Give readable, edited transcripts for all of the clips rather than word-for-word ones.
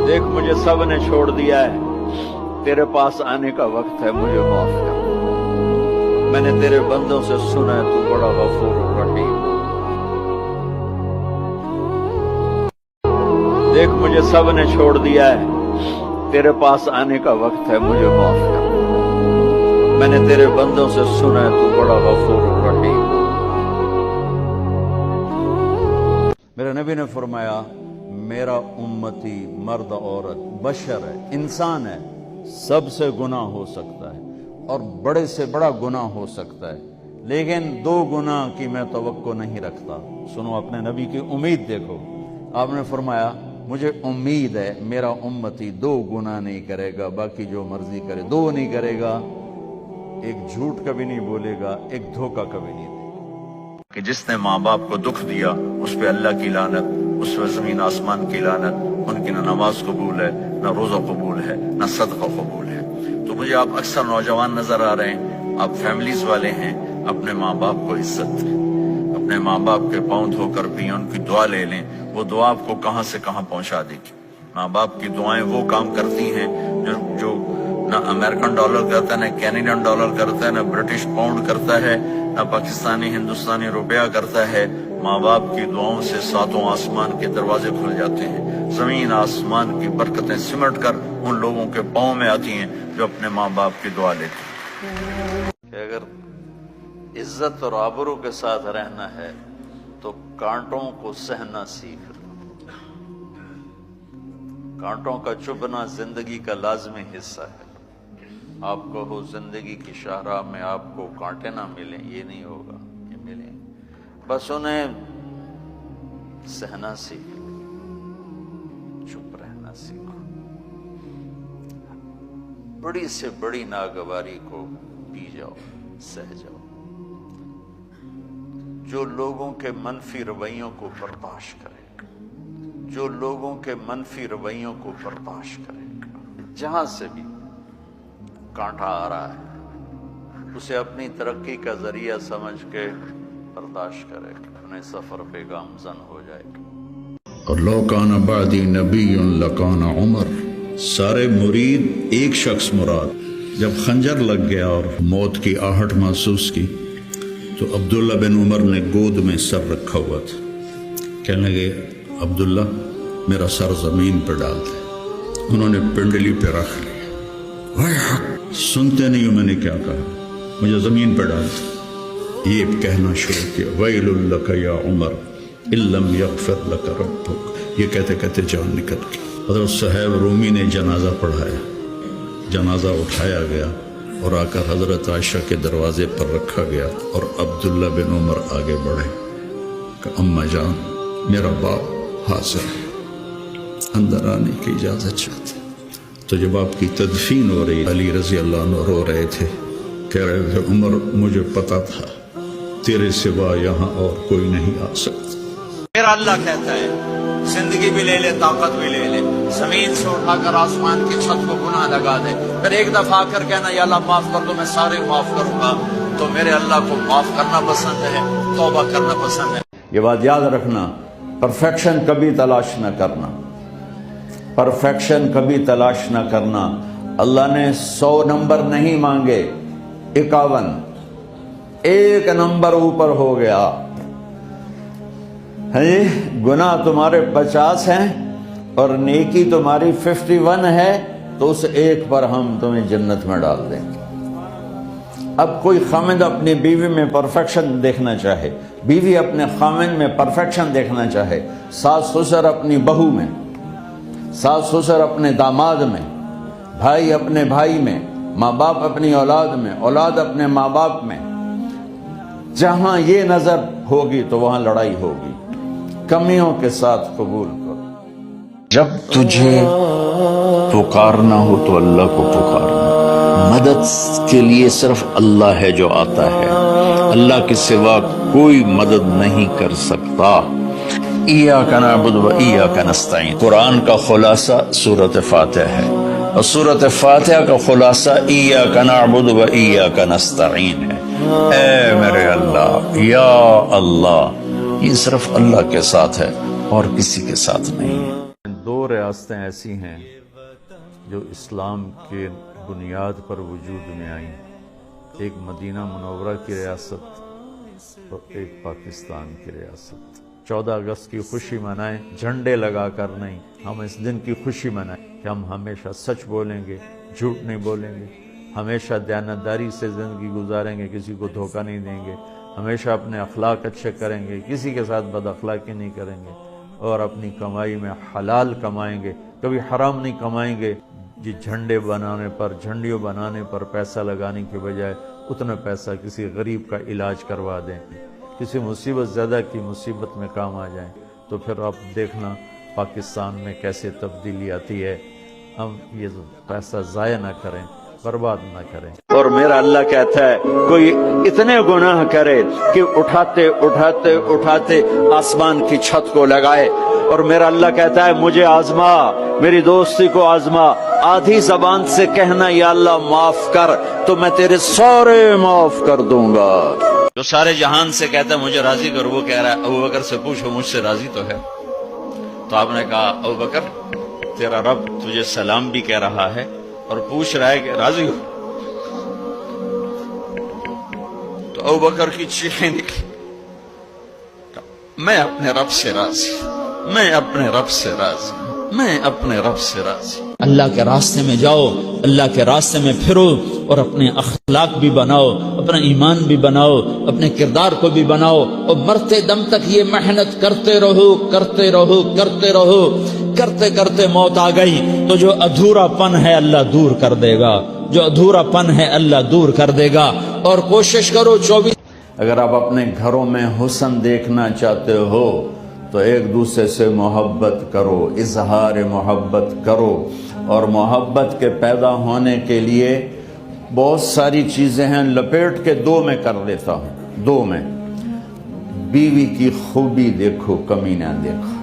دیکھ مجھے سب نے چھوڑ دیا ہے، تیرے پاس آنے کا وقت ہے، مجھے معاف کر۔ میں نے تیرے بندوں سے سنا ہے تو بڑا غفور الرحیم۔ دیکھ مجھے سب نے چھوڑ دیا ہے، تیرے پاس آنے کا وقت ہے، مجھے معاف کر۔ میں نے تیرے بندوں سے سنا ہے تو بڑا غفور الرحیم۔ میرے نبی نے فرمایا میرا امتی مرد عورت بشر ہے، انسان ہے، سب سے گناہ ہو سکتا ہے اور بڑے سے بڑا گناہ ہو سکتا ہے، لیکن 2 گناہ کی میں توقع نہیں رکھتا۔ سنو اپنے نبی کی امید دیکھو، آپ نے فرمایا مجھے امید ہے میرا امتی 2 گناہ نہیں کرے گا، باقی جو مرضی کرے 2 نہیں کرے گا، ایک جھوٹ کبھی نہیں بولے گا، ایک دھوکہ کبھی نہیں دے گا۔ کہ جس نے ماں باپ کو دکھ دیا اس پہ اللہ کی لعنت، اس پہ زمین آسمان کی لعنت، ان کی نہ نماز قبول ہے، نہ روزہ قبول ہے، نہ صدقہ قبول ہے۔ تو مجھے آپ اکثر نوجوان نظر آ رہے ہیں، آپ فیملیز والے ہیں، اپنے ماں باپ کو عزت دیں، اپنے ماں باپ کے پاؤں دھو کر بھی ان کی دعا لے لیں، وہ دعا آپ کو کہاں سے کہاں پہنچا دے گی۔ ماں باپ کی دعائیں وہ کام کرتی ہیں جو نہ امریکن ڈالر کرتا ہے، نہ کینیڈین ڈالر کرتا ہے، نہ برٹش پاؤنڈ کرتا ہے، نہ پاکستانی ہندوستانی روپیہ کرتا ہے۔ ماں باپ کی دعاؤں سے 7 آسمان کے دروازے کھل جاتے ہیں، زمین آسمان کی برکتیں سمٹ کر ان لوگوں کے پاؤں میں آتی ہیں جو اپنے ماں باپ کی دعا لیتے ہیں۔ کہ اگر عزت اور آبرو کے ساتھ رہنا ہے تو کانٹوں کو سہنا سیکھ لو۔ کانٹوں کا چبھنا زندگی کا لازمی حصہ ہے۔ آپ کو ہو زندگی کی شاہراہ میں آپ کو کانٹے نہ ملیں، یہ نہیں ہوگا، یہ ملیں، بس انہیں سہنا سیکھو، چپ رہنا سیکھو، بڑی سے بڑی ناگواری کو پی جاؤ، سہ جاؤ۔ جو لوگوں کے منفی رویوں کو برداشت کرے، جو لوگوں کے منفی رویوں کو برداشت کرے، جہاں سے بھی کانٹا آ رہا ہے اسے اپنی ترقی کا ذریعہ سمجھ کے برداشت کرے، اپنے سفر پہ گامزن ہو جائے گا۔ اور لو کان بعدی نبی لکان عمر، سارے مرید ایک شخص مراد۔ جب خنجر لگ گیا اور موت کی آہٹ محسوس کی تو عبداللہ بن عمر نے گود میں سر رکھا ہوا تھا، کہنے لگے عبداللہ میرا سر زمین پر ڈال دے۔ انہوں نے پنڈلی پہ رکھ لیا۔ سنتے نہیں ہو میں نے کیا کہا، مجھے زمین پر ڈال دے۔ یہ کہنا شروع کیا ویل لک یا عمر ان لم یغفر لک ربک، یہ کہتے کہتے جان نکل گئی۔ حضرت صہیب رومی نے جنازہ پڑھایا، جنازہ اٹھایا گیا اور آ کر حضرت عائشہ کے دروازے پر رکھا گیا، اور عبداللہ بن عمر آگے بڑھے کہ اماں جان میرا باپ حاضر ہے، اندر آنے کی اجازت چاہتے۔ تو جب آپ کی تدفین ہو رہی، علی رضی اللہ عنہ رو رہے تھے، کہہ رہے تھے عمر مجھے پتا تھا تیرے سوا یہاں اور کوئی نہیں آ سکتا۔ میرا اللہ کہتا ہے زندگی بھی لے لے، طاقت بھی لے لے، زمین سے اٹھا کر آسمان کی چھت کو گناہ لگا دے، پھر ایک دفعہ کر کہنا یا اللہ معاف کر دو، میں سارے معاف کروں گا۔ تو میرے اللہ کو معاف کرنا پسند ہے، توبہ کرنا پسند ہے۔ یہ بات یاد رکھنا، پرفیکشن کبھی تلاش نہ کرنا، پرفیکشن کبھی تلاش نہ کرنا۔ اللہ نے 100 نمبر نہیں مانگے، 51، ایک نمبر اوپر ہو گیا۔ گناہ تمہارے 50 ہیں اور نیکی تمہاری 51 ہے، تو اس ایک پر ہم تمہیں جنت میں ڈال دیں گے۔ اب کوئی خامد اپنی بیوی میں پرفیکشن دیکھنا چاہے، بیوی اپنے خامد میں پرفیکشن دیکھنا چاہے، ساس سسر اپنی بہو میں، ساس سسر اپنے داماد میں، بھائی اپنے بھائی میں، ماں باپ اپنی اولاد میں، اولاد اپنے ماں باپ میں، جہاں یہ نظر ہوگی تو وہاں لڑائی ہوگی۔ کمیوں کے ساتھ قبول کرو۔ جب تجھے پکارنا ہو تو اللہ کو پکارنا، مدد کے لیے صرف اللہ ہے جو آتا ہے، اللہ کے سوا کوئی مدد نہیں کر سکتا۔ ایاک نعبد و ایاک نستعین، قرآن کا خلاصہ سورۃ فاتحہ ہے، اور سورۃ فاتحہ کا خلاصہ ایاک نعبد و ایاک نستعین ہے۔ اے میرے اللہ، یا اللہ، یہ صرف اللہ کے ساتھ ہے اور کسی کے ساتھ نہیں۔ 2 ریاستیں ایسی ہیں جو اسلام کے بنیاد پر وجود میں آئیں، ایک مدینہ منورہ کی ریاست اور ایک پاکستان کی ریاست۔ 14 اگست کی خوشی منائیں، جھنڈے لگا کر نہیں، ہم اس دن کی خوشی منائیں کہ ہم ہمیشہ سچ بولیں گے، جھوٹ نہیں بولیں گے، ہمیشہ دیانتداری سے زندگی گزاریں گے، کسی کو دھوکہ نہیں دیں گے، ہمیشہ اپنے اخلاق اچھے کریں گے، کسی کے ساتھ بد اخلاقی نہیں کریں گے، اور اپنی کمائی میں حلال کمائیں گے، کبھی حرام نہیں کمائیں گے۔ جی جھنڈے بنانے پر، جھنڈیوں بنانے پر پیسہ لگانے کے بجائے اتنا پیسہ کسی غریب کا علاج کروا دیں، کسی مصیبت زدہ کی مصیبت میں کام آ جائیں، تو پھر آپ دیکھنا پاکستان میں کیسے تبدیلی آتی ہے۔ ہم یہ پیسہ ضائع نہ کریں، برباد نہ کریں۔ اور میرا اللہ کہتا ہے کوئی اتنے گناہ کرے کہ اٹھاتے اٹھاتے اٹھاتے آسمان کی چھت کو لگائے، اور میرا اللہ کہتا ہے مجھے آزما، میری دوستی کو آزما، آدھی زبان سے کہنا یا اللہ معاف کر تو میں تیرے سارے معاف کر دوں گا۔ جو سارے جہان سے کہتا ہے مجھے راضی کر، وہ کہہ رہا ہے ابو بکر سے پوچھو مجھ سے راضی تو ہے؟ تو آپ نے کہا ابو بکر تیرا رب تجھے سلام بھی کہہ رہا ہے اور پوچھ رہا ہے کہ راضی ہو؟ تو ابو بکر کی چیخیں نکلی، میں اپنے رب سے راضی، میں اپنے رب سے راضی، میں اپنے رب سے راضی۔ اللہ کے راستے میں جاؤ، اللہ کے راستے میں پھرو، اور اپنے اخلاق بھی بناؤ، اپنا ایمان بھی بناؤ، اپنے کردار کو بھی بناؤ، اور مرتے دم تک یہ محنت کرتے رہو کرتے رہو کرتے رہو۔ کرتے کرتے موت آ گئی تو جو ادھورا پن ہے اللہ دور کر دے گا، جو ادھورا پن ہے اللہ دور کر دے گا۔ اور کوشش کرو 24، اگر آپ اپنے گھروں میں حسن دیکھنا چاہتے ہو تو ایک دوسرے سے محبت کرو، اظہار محبت کرو، اور محبت کے پیدا ہونے کے لیے بہت ساری چیزیں ہیں، لپیٹ کے 2 میں کر دیتا ہوں۔ 2 میں بیوی کی خوبی دیکھو، کمی نہ دیکھو،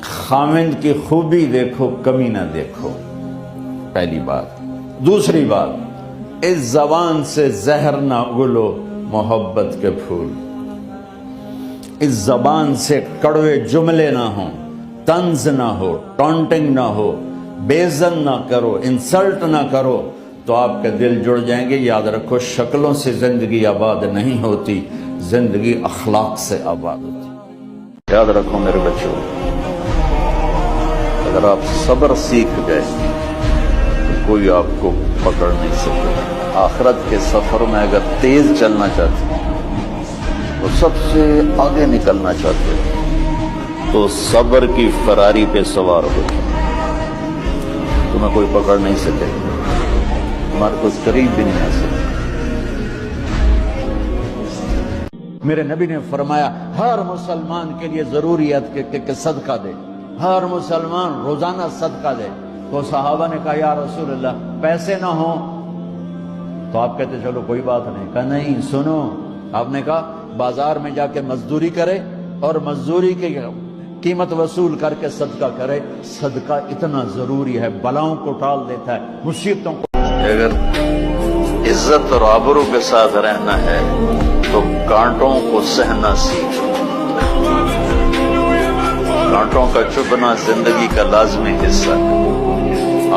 خاوند کی خوبی دیکھو، کمی نہ دیکھو، پہلی بات۔ دوسری بات، اس زبان سے زہر نہ اگلو محبت کے پھول، اس زبان سے کڑوے جملے نہ ہوں، طنز نہ ہو، ٹانٹنگ نہ ہو، بیزن نہ کرو، انسلٹ نہ کرو، تو آپ کے دل جڑ جائیں گے۔ یاد رکھو شکلوں سے زندگی آباد نہیں ہوتی، زندگی اخلاق سے آباد ہوتی۔ یاد رکھو میرے بچوں، اگر آپ صبر سیکھ گئے تو کوئی آپ کو پکڑ نہیں سکے۔ آخرت کے سفر میں اگر تیز چلنا چاہتے تو سب سے آگے نکلنا چاہتے تو صبر کی فراری پہ سوار ہو جائے، تمہیں کوئی پکڑ نہیں سکے، تمہارے کو قریب بھی نہیں آ سکے۔ میرے نبی نے فرمایا ہر مسلمان کے لیے ضروری ہے کہ صدقہ دے، ہر مسلمان روزانہ صدقہ دے۔ تو صحابہ نے کہا یا رسول اللہ پیسے نہ ہوں؟ تو آپ کہتے چلو کوئی بات نہیں۔ کہا نہیں، سنو، آپ نے کہا بازار میں جا کے مزدوری کرے اور مزدوری کی قیمت وصول کر کے صدقہ کرے۔ صدقہ اتنا ضروری ہے، بلاؤں کو ٹال دیتا ہے، مصیبتوں کو۔ اگر عزت اور آبرو کے ساتھ رہنا ہے تو کانٹوں کو سہنا سیکھ۔ کانٹوں کا چبھنا زندگی کا لازمی حصہ ہے۔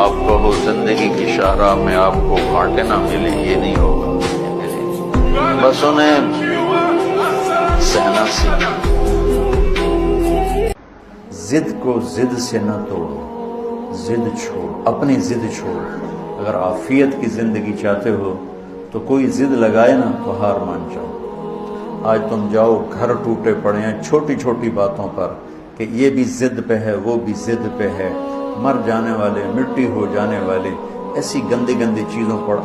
آپ کہو زندگی کی شاہراہ میں آپ کو کانٹے نہ ملیں، یہ نہیں ہوگا، بس انہیں سہنا سیکھ۔ ضد کو ضد سے نہ توڑو، ضد چھوڑ، اپنی ضد چھوڑ۔ اگر عافیت کی زندگی چاہتے ہو تو کوئی ضد لگائے نا تو ہار مان جاؤ۔ آج تم جاؤ، گھر ٹوٹے پڑے ہیں چھوٹی چھوٹی باتوں پر، کہ یہ بھی ضد پہ ہے، وہ بھی ضد پہ ہے، مر جانے والے، مٹی ہو جانے والے، ایسی گندی گندی چیزوں پر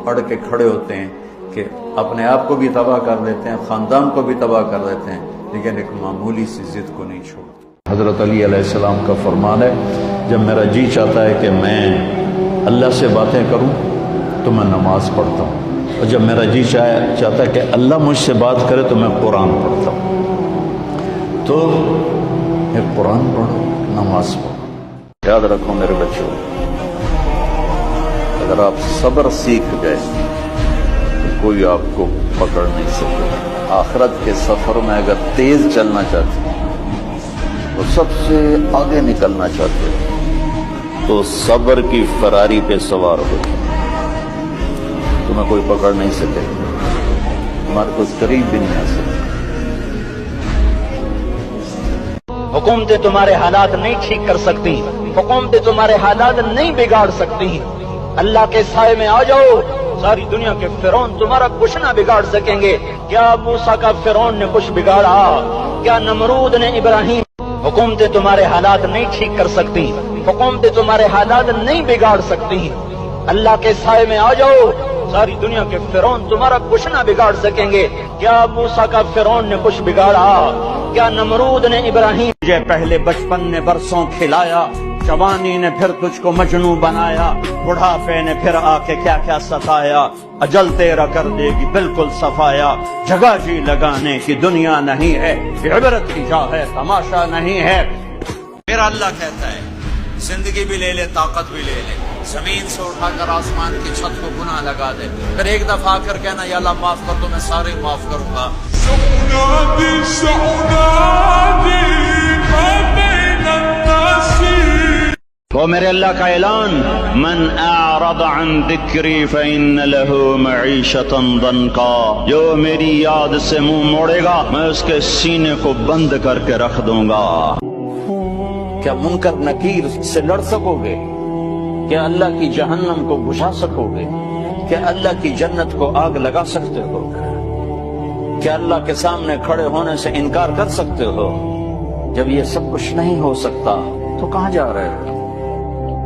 اڑ کے کھڑے ہوتے ہیں کہ اپنے آپ کو بھی تباہ کر دیتے ہیں، خاندان کو بھی تباہ کر دیتے ہیں، لیکن ایک معمولی سی ضد کو نہیں چھوڑتے۔ حضرت علی علیہ السلام کا فرمان ہے جب میرا جی چاہتا ہے کہ میں اللہ سے باتیں کروں تو میں نماز پڑھتا ہوں، اور جب میرا جی چاہتا ہے کہ اللہ مجھ سے بات کرے تو میں قرآن پڑھتا ہوں۔ تو ایک قرآن پڑھو، نماز پڑھو۔ یاد رکھو میرے بچوں، اگر آپ صبر سیکھ گئے تو کوئی آپ کو پکڑ نہیں سکے۔ آخرت کے سفر میں اگر تیز چلنا چاہتے تو مقصد سے آگے نکلنا چاہتے ہو تو صبر کی فراری پہ سوار ہو، تمہیں کوئی پکڑ نہیں سکے، تمہارے کوئی قریب بھی نہیں آ سکے۔ حکومتیں تمہارے حالات نہیں ٹھیک کر سکتی، حکومتیں تمہارے حالات نہیں بگاڑ سکتی۔ اللہ کے سائے میں آ جاؤ، ساری دنیا کے فرعون تمہارا کچھ نہ بگاڑ سکیں گے۔ کیا موسیٰ کا فرعون نے کچھ بگاڑا؟ کیا نمرود نے ابراہیم؟ حکومتیں تمہارے حالات نہیں ٹھیک کر سکتی، حکومتیں تمہارے حالات نہیں بگاڑ سکتی۔ اللہ کے سائے میں آ جاؤ، ساری دنیا کے فرعون تمہارا کچھ نہ بگاڑ سکیں گے۔ کیا موسیٰ کا فرعون نے کچھ بگاڑا؟ کیا نمرود نے ابراہیم؟ تجھے پہلے بچپن نے برسوں کھلایا، جوانی نے پھر تجھ کو مجنوں بنایا، بڑھاپے نے پھر آ کے کیا کیا ستایا، اجل تیرا کر دے گی بالکل صفایا۔ جگہ جی لگانے کی دنیا نہیں ہے، عبرت کی جا ہے تماشا نہیں ہے۔ میرا اللہ کہتا ہے زندگی بھی لے لے طاقت بھی لے لے، زمین سے اٹھا کر آسمان کی چھت کو گناہ لگا دے، پھر ایک دفعہ کر کہنا یا اللہ معاف کر دو، میں سارے معاف کروں گا۔ وہ میرے اللہ کا اعلان، من اعرض عن ذکری فإن له معیشتا ضنکا، جو میری یاد سے منہ موڑے گا میں اس کے سینے کو بند کر کے رکھ دوں گا۔ کیا منکر نکیر سے لڑ سکو گے؟ کیا اللہ کی جہنم کو بجھا سکو گے؟ کیا اللہ کی جنت کو آگ لگا سکتے ہو؟ کیا اللہ کے سامنے کھڑے ہونے سے انکار کر سکتے ہو؟ جب یہ سب کچھ نہیں ہو سکتا تو کہاں جا رہے ہو؟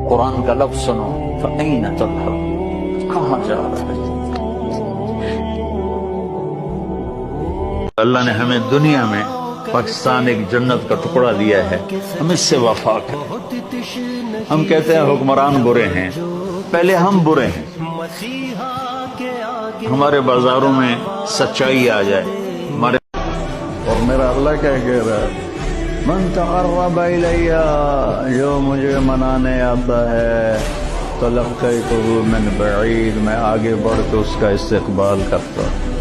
قرآن کا لفظ سنو، فَأَيْنَ تَذْهَبُونَ، کہاں جا رہے ہو؟ اللہ نے ہمیں دنیا میں پاکستان ایک جنت کا ٹکڑا دیا ہے، ہم اس سے وفا کریں۔ ہم کہتے ہیں حکمران برے ہیں، پہلے ہم برے ہیں۔ ہمارے بازاروں میں سچائی آ جائے، ہمارے اور میرا اللہ کیا کہہ رہا ہے، من تقرب الیہ، جو مجھے منانے آتا ہے، تلقیتہ من بعید، میں آگے بڑھ کے اس کا استقبال کرتا ہوں۔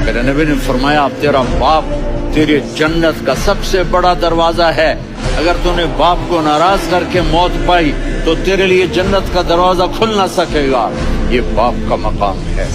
میرے نبی نے فرمایا اب تیرا باپ تیری جنت کا سب سے بڑا دروازہ ہے، اگر تو نے باپ کو ناراض کر کے موت پائی تو تیرے لیے جنت کا دروازہ کھل نہ سکے گا۔ یہ باپ کا مقام ہے۔